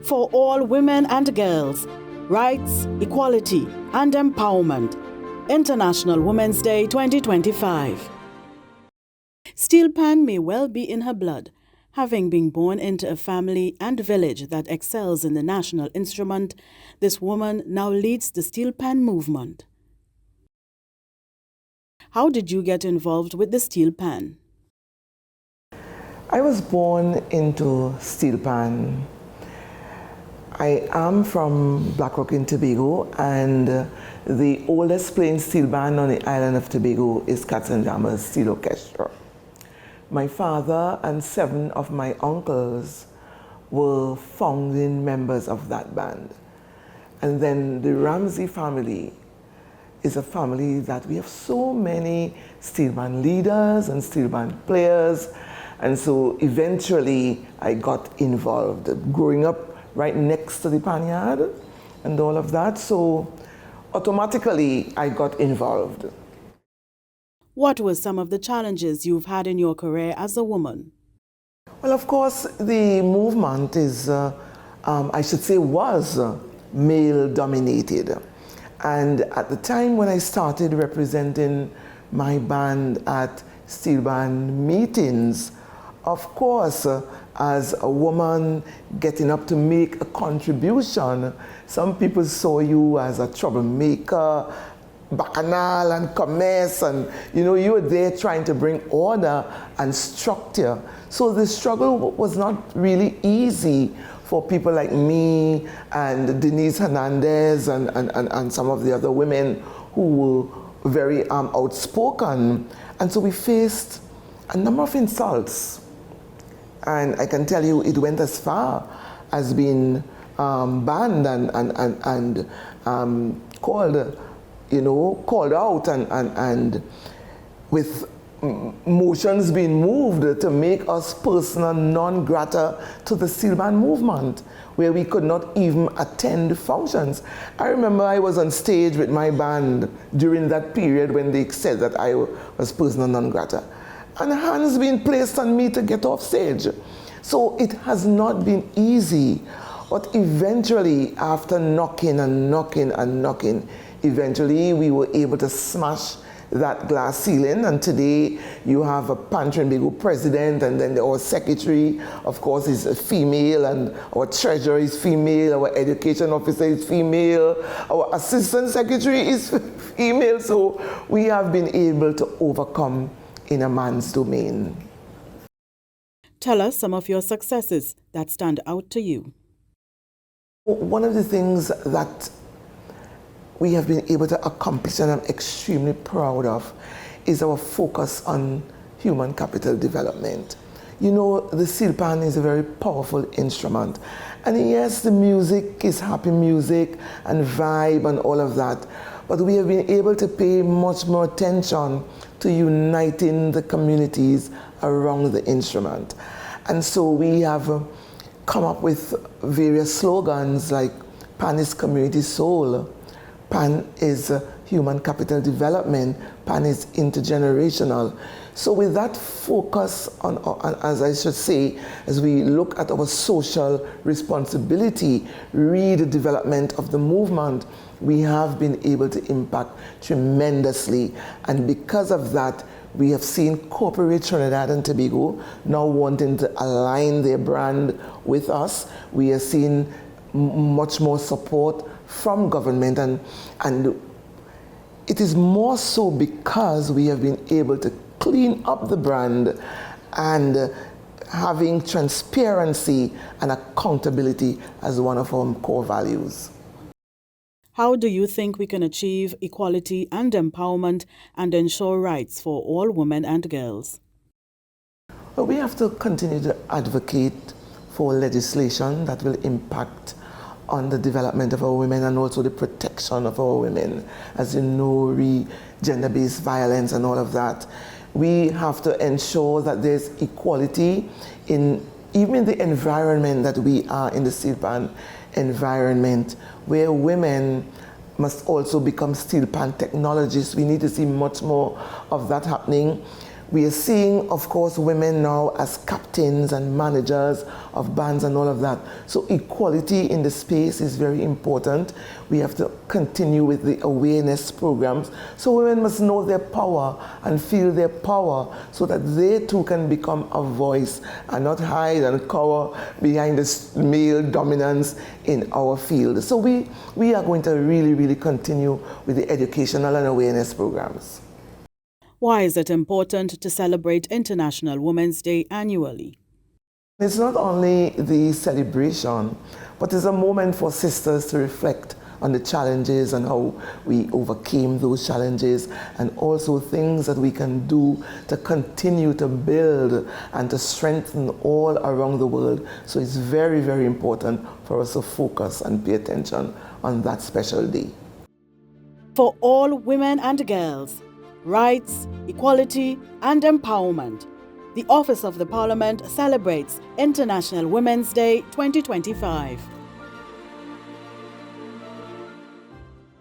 for all women and girls. Rights, equality, and empowerment. International Women's Day 2025. Steel pan may well be in her blood. Having been born into a family and village that excels in the national instrument, this woman now leads the steel pan movement. How did you get involved with the steel pan? I was born into steel pan. I am from Blackrock in Tobago, and the oldest playing steel band on the island of Tobago is Cats and Jammers Steel Orchestra. My father and 7 of my uncles were founding members of that band. And then the Ramsey family is a family that we have so many steel band leaders and steel band players. And so eventually I got involved, growing up right next to the panyard and all of that. So automatically I got involved. What were some of the challenges you've had in your career as a woman? Well, of course, the movement is, I should say, was male dominated. And at the time when I started representing my band at steel band meetings, of course, as a woman getting up to make a contribution, some people saw you as a troublemaker, bacchanal and commerce, and you were there trying to bring order and structure. So the struggle was not really easy for people like me and Denise Hernandez and some of the other women who were very outspoken. And so we faced a number of insults. And I can tell you it went as far as being banned and called out and with motions being moved to make us persona non grata to the steel band movement, where we could not even attend functions. I remember I was on stage with my band during that period when they said that I was persona non grata, and hands being placed on me to get off stage. So it has not been easy, but eventually, after knocking and knocking and knocking, eventually we were able to smash that glass ceiling, and today you have a Pan Trinbago president, and then our secretary, of course, is a female, and our treasurer is female, our education officer is female, our assistant secretary is female, so we have been able to overcome in a man's domain. Tell us some of your successes that stand out to you. One of the things that we have been able to accomplish, and I'm extremely proud of, is our focus on human capital development. The steel pan is a very powerful instrument. And yes, the music is happy music and vibe and all of that, but we have been able to pay much more attention to uniting the communities around the instrument. And so we have come up with various slogans like Pan is community soul, Pan is human capital development, Pan is intergenerational. So with that focus on, as I should say, as we look at our social responsibility, redevelopment of the movement, we have been able to impact tremendously. And because of that, we have seen corporate Trinidad and Tobago now wanting to align their brand with us. We are seeing much more support from government, and it is more so because we have been able to clean up the brand and having transparency and accountability as one of our core values. How do you think we can achieve equality and empowerment and ensure rights for all women and girls? Well, we have to continue to advocate for legislation that will impact on the development of our women and also the protection of our women. As you know, gender-based violence and all of that. We have to ensure that there's equality in even the environment that we are in, the steel pan environment, where women must also become steel pan technologists. We need to see much more of that happening. We are seeing, of course, women now as captains and managers of bands and all of that. So equality in the space is very important. We have to continue with the awareness programs. So women must know their power and feel their power so that they too can become a voice and not hide and cower behind this male dominance in our field. So we are going to really continue with the educational and awareness programs. Why is it important to celebrate International Women's Day annually? It's not only the celebration, but it's a moment for sisters to reflect on the challenges and how we overcame those challenges, and also things that we can do to continue to build and to strengthen all around the world. So it's very important for us to focus and pay attention on that special day. For all women and girls, rights, equality, and empowerment, the Office of the Parliament celebrates International Women's Day 2025.